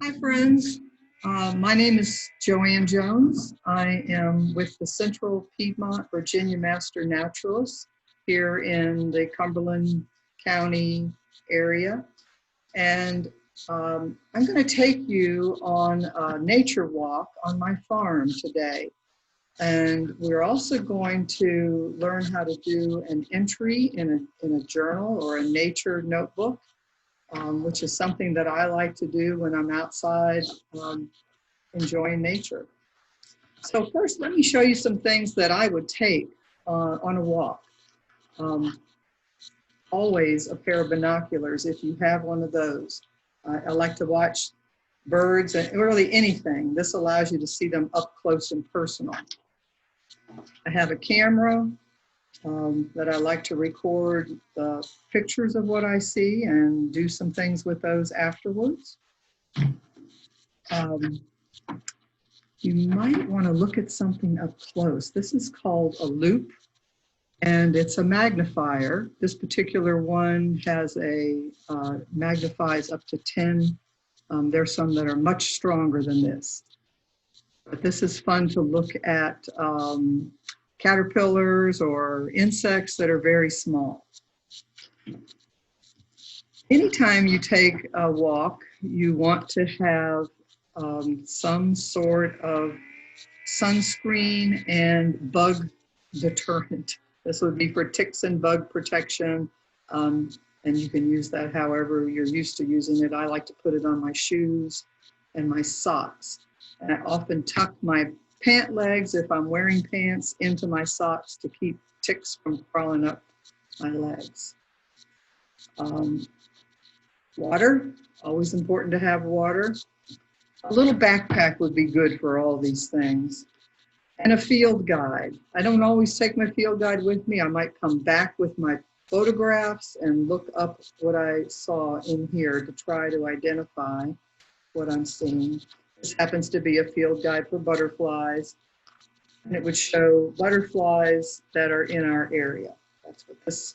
Hi, friends. My name is Joanne Jones. I am with the Central Piedmont Virginia Master Naturalists here in the Cumberland County area. And I'm going to take you on a nature walk on my farm today. And we're also going to learn how to do an entry in a journal or a nature notebook. Which is something that I like to do when I'm outside enjoying nature. So first, let me show you some things that I would take on a walk. Always a pair of binoculars if you have one of those. I like to watch birds and really anything. This allows you to see them up close and personal. I have a camera that I like to record the pictures of what I see and do some things with those afterwards. You might want to look at something up close. This is called a loop, and it's a magnifier. This particular one has a magnifies up to 10. There's some that are much stronger than this. But this is fun to look at caterpillars or insects that are very small. Anytime you take a walk, you want to have some sort of sunscreen and bug deterrent. This would be for ticks and bug protection, and you can use that however you're used to using it. I like to put it on my shoes and my socks. And I often tuck my pant legs, if I'm wearing pants, into my socks to keep ticks from crawling up my legs. Water, always important to have water. A little backpack would be good for all these things. And a field guide. I don't always take my field guide with me. I might come back with my photographs and look up what I saw in here to try to identify what I'm seeing. This happens to be a field guide for butterflies, and it would show butterflies that are in our area. That's what this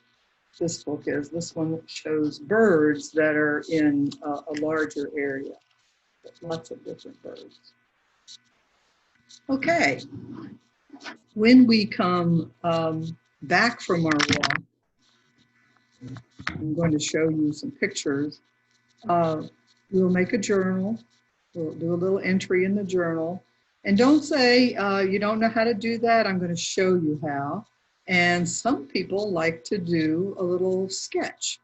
book is. This one shows birds that are in a larger area. Lots of different birds. Okay, when we come back from our walk, I'm going to show you some pictures. We'll make a journal. We'll do a little entry in the journal. And don't say you don't know how to do that. I'm going to show you how. And some people like to do a little sketch.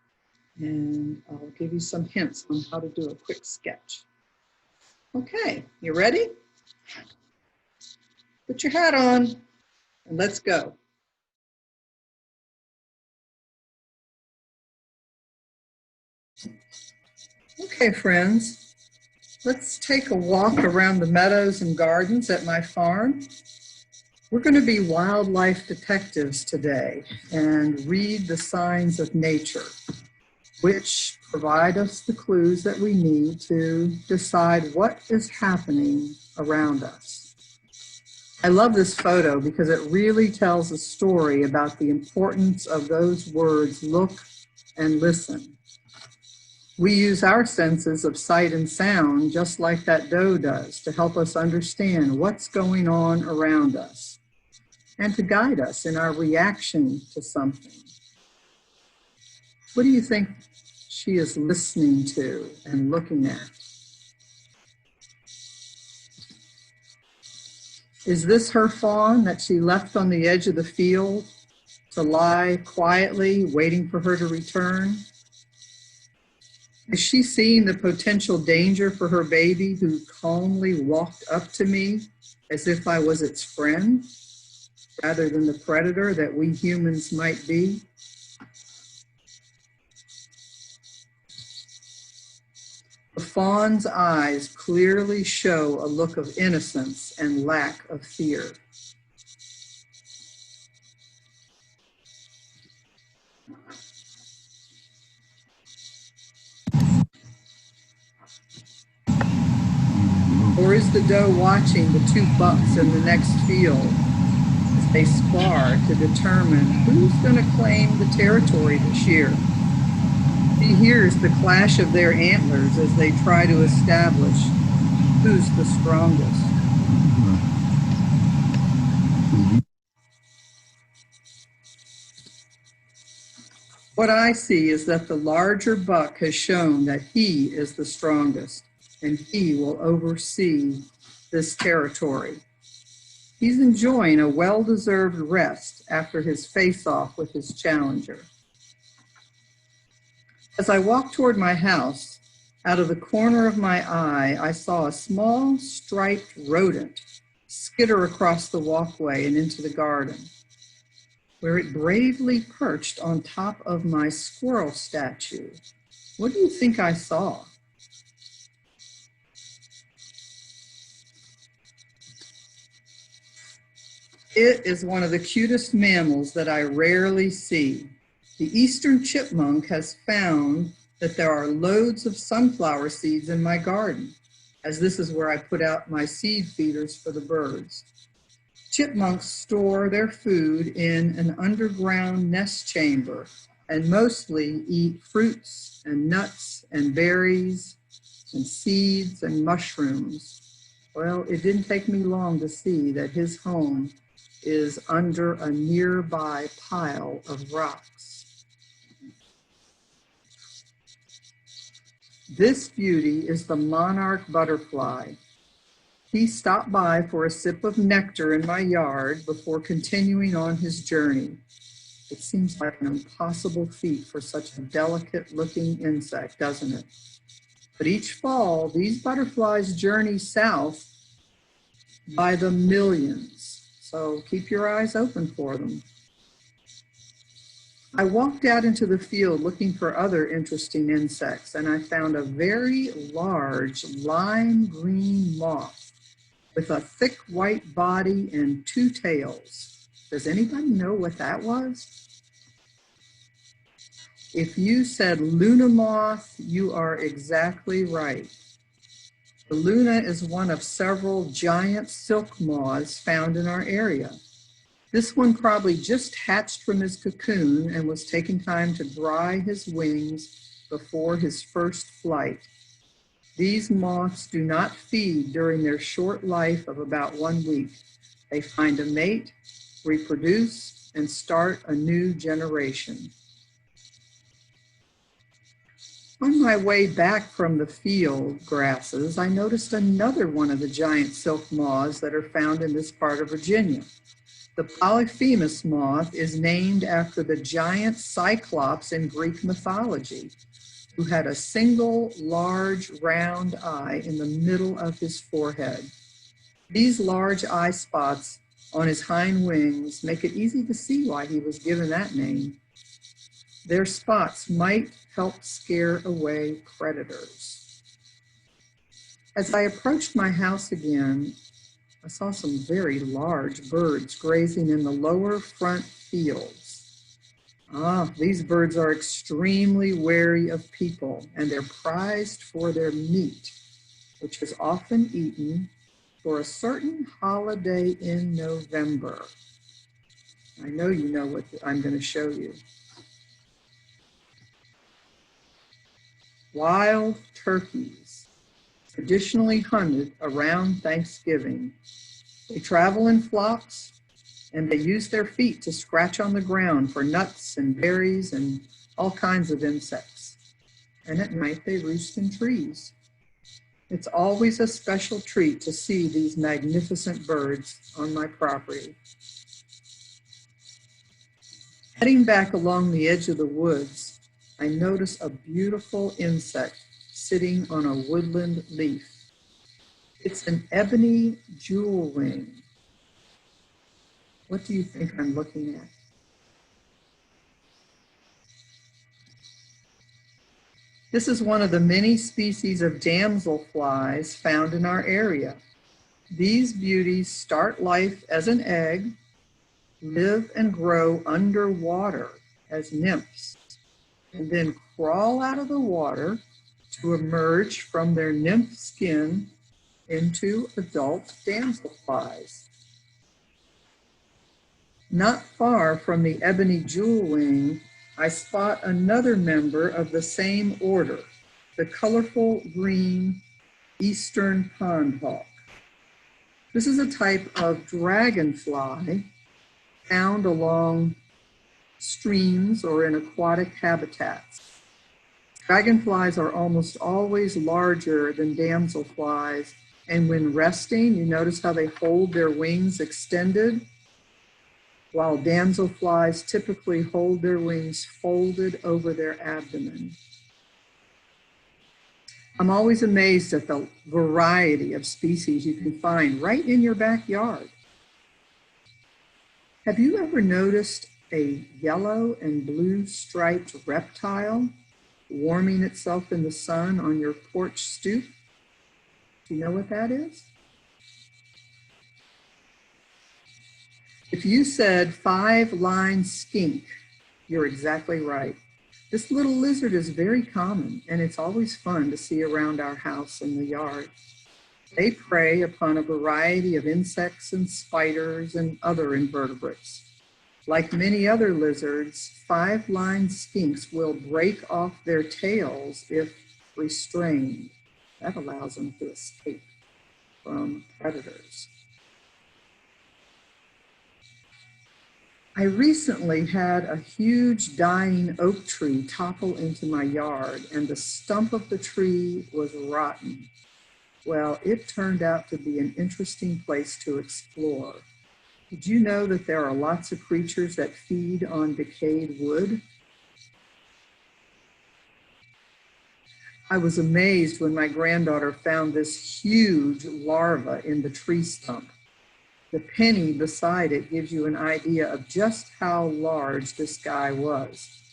And I'll give you some hints on how to do a quick sketch. Okay, you ready? Put your hat on and let's go. Okay, friends. Let's take a walk around the meadows and gardens at my farm. We're going to be wildlife detectives today and read the signs of nature, which provide us the clues that we need to decide what is happening around us. I love this photo because it really tells a story about the importance of those words, look and listen. We use our senses of sight and sound just like that doe does to help us understand what's going on around us and to guide us in our reaction to something. What do you think she is listening to and looking at? Is this her fawn that she left on the edge of the field to lie quietly waiting for her to return? Is she seeing the potential danger for her baby who calmly walked up to me as if I was its friend, rather than the predator that we humans might be? The fawn's eyes clearly show a look of innocence and lack of fear. Or is the doe watching the two bucks in the next field as they spar to determine who's going to claim the territory this year? He hears the clash of their antlers as they try to establish who's the strongest. What I see is that the larger buck has shown that he is the strongest and he will oversee this territory. He's enjoying a well-deserved rest after his face-off with his challenger. As I walked toward my house, out of the corner of my eye, I saw a small striped rodent skitter across the walkway and into the garden, where it bravely perched on top of my squirrel statue. What do you think I saw? It is one of the cutest mammals that I rarely see. The eastern chipmunk has found that there are loads of sunflower seeds in my garden, as this is where I put out my seed feeders for the birds. Chipmunks store their food in an underground nest chamber and mostly eat fruits and nuts and berries and seeds and mushrooms. Well, it didn't take me long to see that his home is under a nearby pile of rocks. This beauty is the monarch butterfly. He stopped by for a sip of nectar in my yard before continuing on his journey. It seems like an impossible feat for such a delicate-looking insect, doesn't it? But each fall, these butterflies journey south by the millions, so keep your eyes open for them. I walked out into the field looking for other interesting insects, and I found a very large lime green moth with a thick white body and two tails. Does anybody know what that was? If you said Luna moth, you are exactly right. The Luna is one of several giant silk moths found in our area. This one probably just hatched from his cocoon and was taking time to dry his wings before his first flight. These moths do not feed during their short life of about 1 week. They find a mate, reproduce, and start a new generation. On my way back from the field grasses, I noticed another one of the giant silk moths that are found in this part of Virginia. The Polyphemus moth is named after the giant Cyclops in Greek mythology, who had a single large round eye in the middle of his forehead. These large eye spots on his hind wings make it easy to see why he was given that name. Their spots might help scare away predators. As I approached my house again, I saw some very large birds grazing in the lower front fields. These birds are extremely wary of people, and they're prized for their meat, which is often eaten for a certain holiday in November. I know you know what I'm going to show you. Wild turkeys, traditionally hunted around Thanksgiving. They travel in flocks, and they use their feet to scratch on the ground for nuts and berries and all kinds of insects. And at night they roost in trees. It's always a special treat to see these magnificent birds on my property. Heading back along the edge of the woods, I notice a beautiful insect sitting on a woodland leaf. It's an ebony jewelwing. What do you think I'm looking at? This is one of the many species of damselflies found in our area. These beauties start life as an egg, live and grow underwater as nymphs, and then crawl out of the water to emerge from their nymph skin into adult damselflies. Not far from the ebony jewelwing, I spot another member of the same order, the colorful green eastern pond hawk. This is a type of dragonfly found along streams or in aquatic habitats. Dragonflies are almost always larger than damselflies, and when resting, you notice how they hold their wings extended, while damselflies typically hold their wings folded over their abdomen. I'm always amazed at the variety of species you can find right in your backyard. Have you ever noticed a yellow and blue striped reptile warming itself in the sun on your porch stoop? Do you know what that is? If you said five-lined skink, you're exactly right. This little lizard is very common, and it's always fun to see around our house in the yard. They prey upon a variety of insects and spiders and other invertebrates. Like many other lizards, five-lined skinks will break off their tails if restrained. That allows them to escape from predators. I recently had a huge dying oak tree topple into my yard, and the stump of the tree was rotten. Well, it turned out to be an interesting place to explore. Did you know that there are lots of creatures that feed on decayed wood? I was amazed when my granddaughter found this huge larva in the tree stump. The penny beside it gives you an idea of just how large this guy was.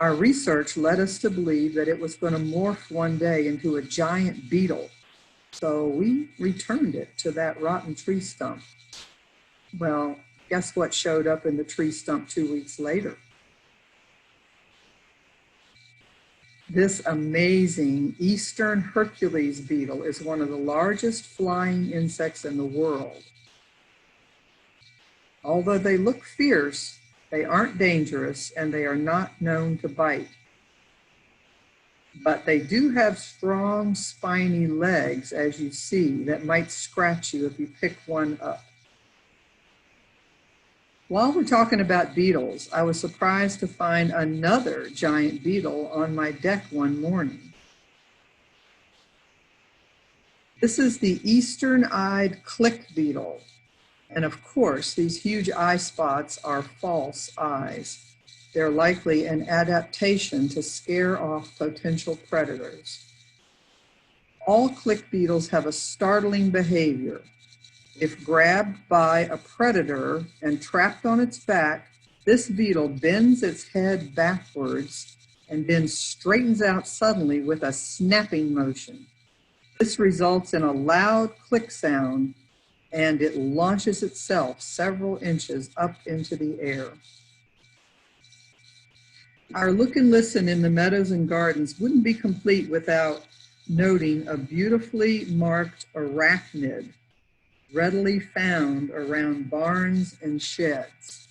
Our research led us to believe that it was going to morph one day into a giant beetle. So we returned it to that rotten tree stump. Well, guess what showed up in the tree stump 2 weeks later? This amazing eastern Hercules beetle is one of the largest flying insects in the world. Although they look fierce, they aren't dangerous and they are not known to bite. But they do have strong spiny legs, as you see, that might scratch you if you pick one up. While we're talking about beetles, I was surprised to find another giant beetle on my deck one morning. This is the eastern-eyed click beetle. And of course, these huge eye spots are false eyes. They're likely an adaptation to scare off potential predators. All click beetles have a startling behavior. If grabbed by a predator and trapped on its back, this beetle bends its head backwards and then straightens out suddenly with a snapping motion. This results in a loud click sound, and it launches itself several inches up into the air. Our look and listen in the meadows and gardens wouldn't be complete without noting a beautifully marked arachnid readily found around barns and sheds.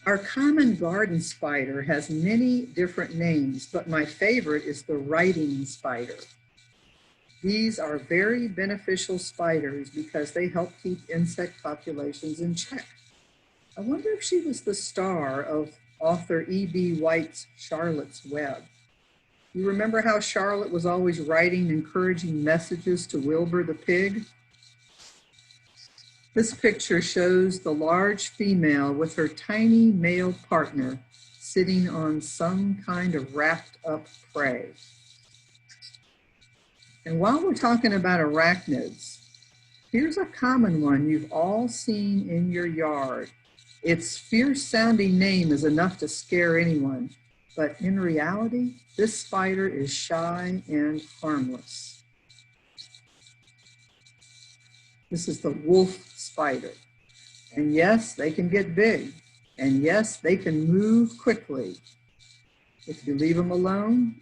Our common garden spider has many different names, but my favorite is the writing spider. These are very beneficial spiders because they help keep insect populations in check. I wonder if she was the star of author E.B. White's Charlotte's Web. You remember how Charlotte was always writing encouraging messages to Wilbur the pig? This picture shows the large female with her tiny male partner sitting on some kind of wrapped up prey. And while we're talking about arachnids, here's a common one you've all seen in your yard. Its fierce-sounding name is enough to scare anyone, but in reality, this spider is shy and harmless. This is the wolf spider. And yes, they can get big. And yes, they can move quickly. If you leave them alone,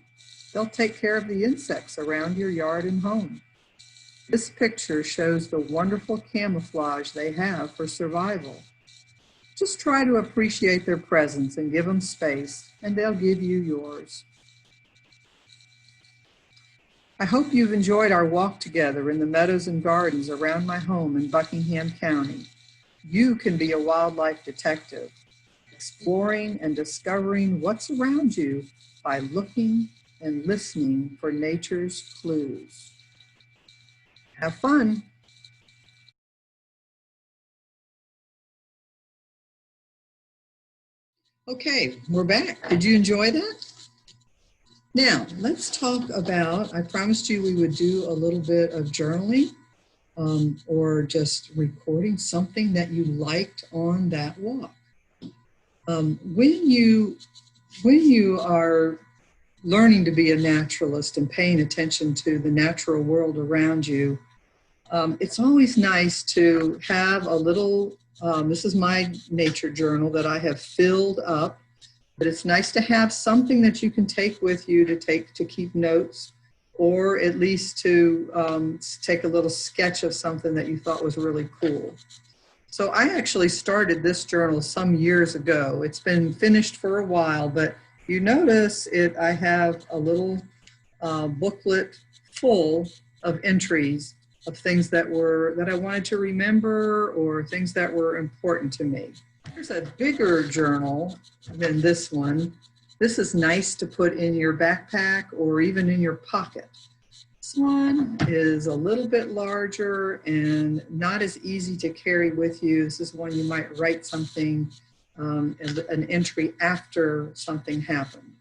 they'll take care of the insects around your yard and home. This picture shows the wonderful camouflage they have for survival. Just try to appreciate their presence and give them space, and they'll give you yours. I hope you've enjoyed our walk together in the meadows and gardens around my home in Buckingham County. You can be a wildlife detective, exploring and discovering what's around you by looking and listening for nature's clues. Have fun. Okay, we're back. Did you enjoy that? Now, let's talk about, I promised you we would do a little bit of journaling or just recording something that you liked on that walk. When you are learning to be a naturalist and paying attention to the natural world around you, it's always nice to have a little, this is my nature journal that I have filled up, but it's nice to have something that you can take with you to keep notes, or at least to take a little sketch of something that you thought was really cool. So I actually started this journal some years ago. It's been finished for a while, but you notice I have a little booklet full of entries of things that I wanted to remember or things that were important to me. There's a bigger journal than this one. This is nice to put in your backpack or even in your pocket. This one is a little bit larger and not as easy to carry with you. This is one you might write something, an entry after something happened.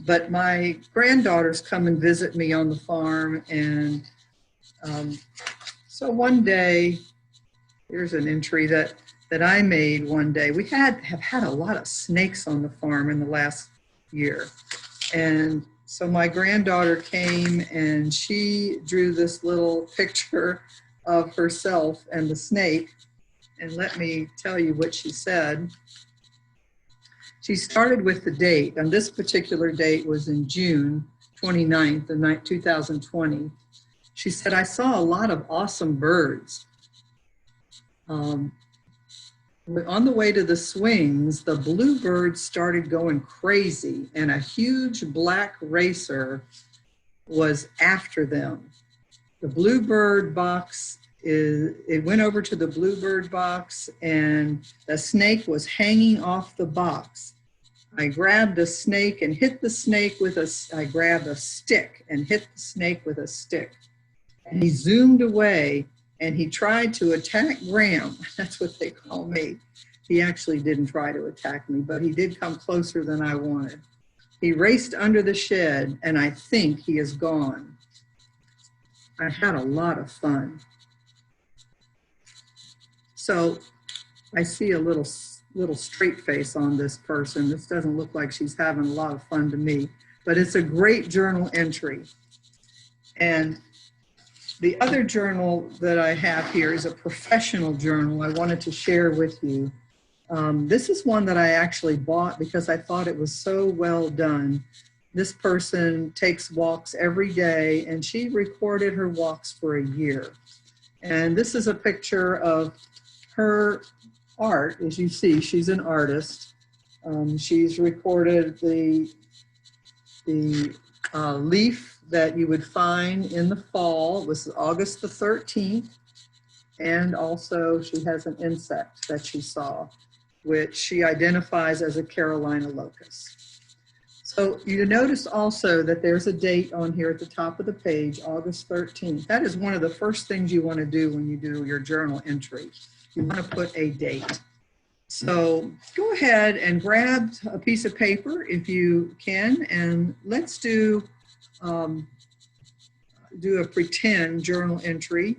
But my granddaughters come and visit me on the farm, and so one day, here's an entry that I made one day. We have had a lot of snakes on the farm in the last year, and so my granddaughter came and she drew this little picture of herself and the snake, and let me tell you what she said. She started with the date, and this particular date was in June 29th, 2020. She said, "I saw a lot of awesome birds. On the way to the swings, the bluebirds started going crazy, and a huge black racer was after them. The bluebird box it went over to the bluebird box, and the snake was hanging off the box. I grabbed the snake and hit the snake with I grabbed a stick and hit the snake with a stick. And he zoomed away, and he tried to attack Graham." That's what they call me. He actually didn't try to attack me, but he did come closer than I wanted. "He raced under the shed, and I think he is gone. I had a lot of fun." So I see a little straight face on this person. This doesn't look like she's having a lot of fun to me, but it's a great journal entry. And the other journal that I have here is a professional journal I wanted to share with you. This is one that I actually bought because I thought it was so well done. This person takes walks every day, and she recorded her walks for a year. And this is a picture of her art. As you see, she's an artist. She's recorded the leaf that you would find in the fall. It was August the 13th. And also she has an insect that she saw, which she identifies as a Carolina locust. So you notice also that there's a date on here at the top of the page, August 13th. That is one of the first things you want to do when you do your journal entry. You want to put a date. So go ahead and grab a piece of paper if you can, and let's do a pretend journal entry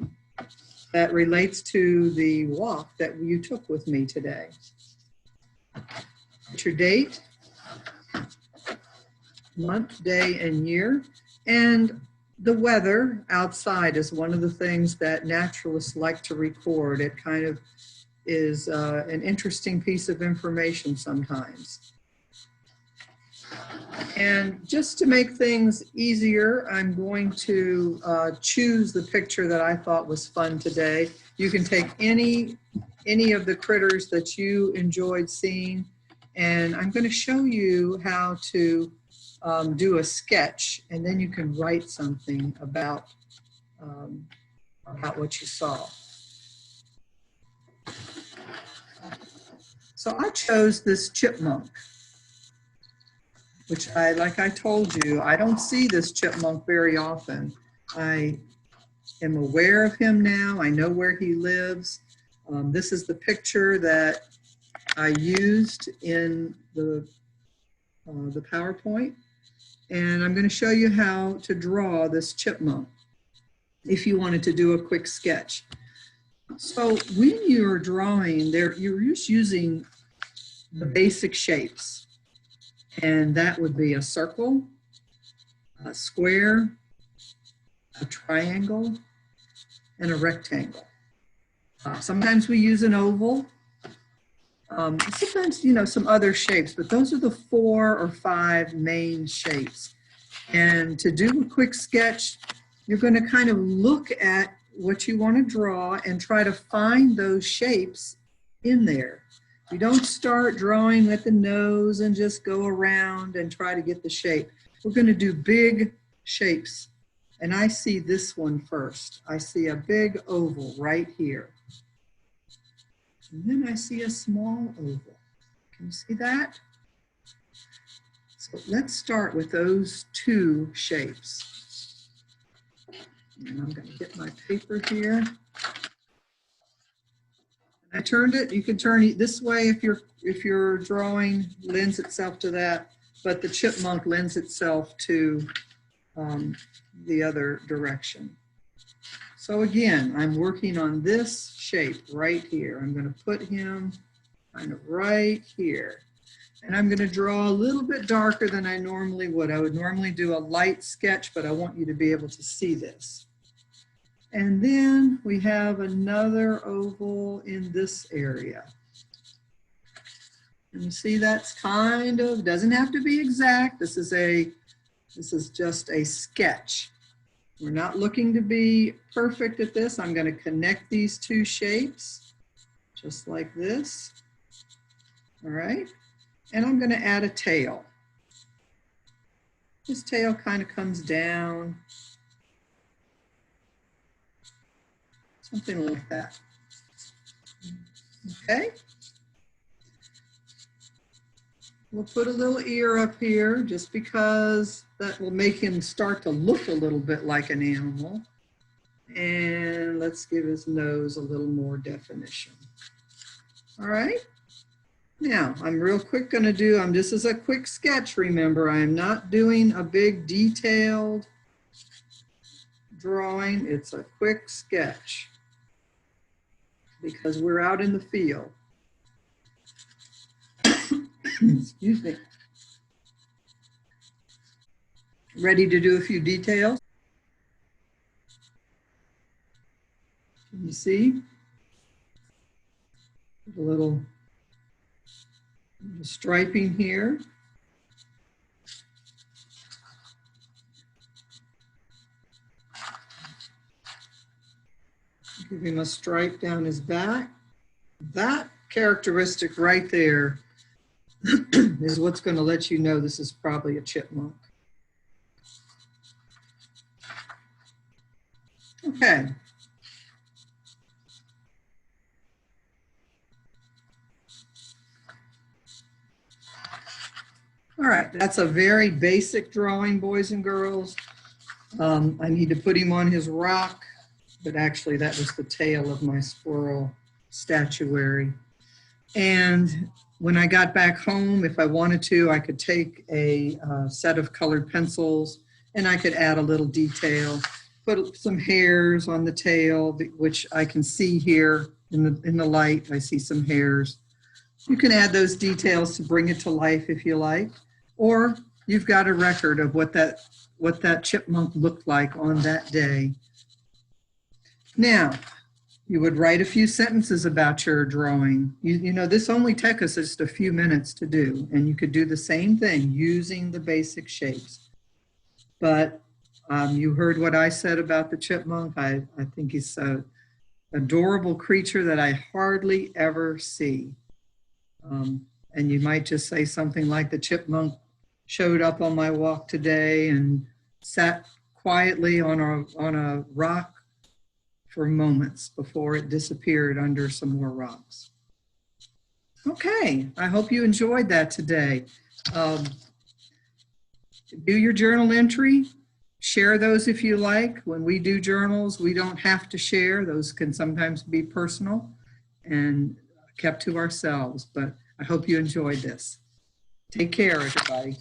that relates to the walk that you took with me today. Put your date, month, day, and year, and the weather outside is one of the things that naturalists like to record. It kind of is an interesting piece of information sometimes. And just to make things easier, I'm going to choose the picture that I thought was fun today. You can take any any of the critters that you enjoyed seeing. And I'm going to show you how to do a sketch, and then you can write something about what you saw. So I chose this chipmunk, which like I told you, I don't see this chipmunk very often. I am aware of him now. I know where he lives. This is the picture that I used in the PowerPoint. And I'm going to show you how to draw this chipmunk if you wanted to do a quick sketch. So when you're drawing, you're just using the basic shapes. And that would be a circle, a square, a triangle, and a rectangle. Sometimes we use an oval. Sometimes, some other shapes, but those are the 4 or 5 main shapes. And to do a quick sketch, you're going to kind of look at what you want to draw and try to find those shapes in there. You don't start drawing at the nose and just go around and try to get the shape. We're going to do big shapes. And I see this one first. I see a big oval right here. And then I see a small oval. Can you see that? So let's start with those 2 shapes. And I'm going to get my paper here. I turned it. You can turn it this way if your drawing lends itself to that, but the chipmunk lends itself to the other direction. So again, I'm working on this shape right here. I'm going to put him kind of right here. And I'm going to draw a little bit darker than I normally would. I would normally do a light sketch, but I want you to be able to see this. And then we have another oval in this area. And you see that's kind of, doesn't have to be exact. This is just a sketch. We're not looking to be perfect at this. I'm going to connect these 2 shapes just like this. All right. And I'm going to add a tail. This tail kind of comes down. Something like that. Okay. We'll put a little ear up here just because that will make him start to look a little bit like an animal. And let's give his nose a little more definition. All right. Now, I'm real quick going to do, this is a quick sketch, remember. I am not doing a big detailed drawing. It's a quick sketch because we're out in the field. Excuse me. Ready to do a few details? Can you see? A little striping here. Give him a stripe down his back. That characteristic right there is what's going to let you know this is probably a chipmunk. Okay. All right, that's a very basic drawing, boys and girls. I need to put him on his rock, but actually that was the tail of my squirrel statuary. And when I got back home, if I wanted to, I could take a set of colored pencils and I could add a little detail, put some hairs on the tail, which I can see here in the light. I see some hairs. You can add those details to bring it to life if you like, or you've got a record of what that chipmunk looked like on that day. Now, you would write a few sentences about your drawing. You know, this only took us just a few minutes to do, and you could do the same thing using the basic shapes. But you heard what I said about the chipmunk. I think he's adorable creature that I hardly ever see. And you might just say something like the chipmunk showed up on my walk today and sat quietly on a rock for moments before it disappeared under some more rocks. Okay, I hope you enjoyed that today. Do your journal entry. Share those if you like. When we do journals, we don't have to share. Those can sometimes be personal and kept to ourselves, but I hope you enjoyed this. Take care, everybody.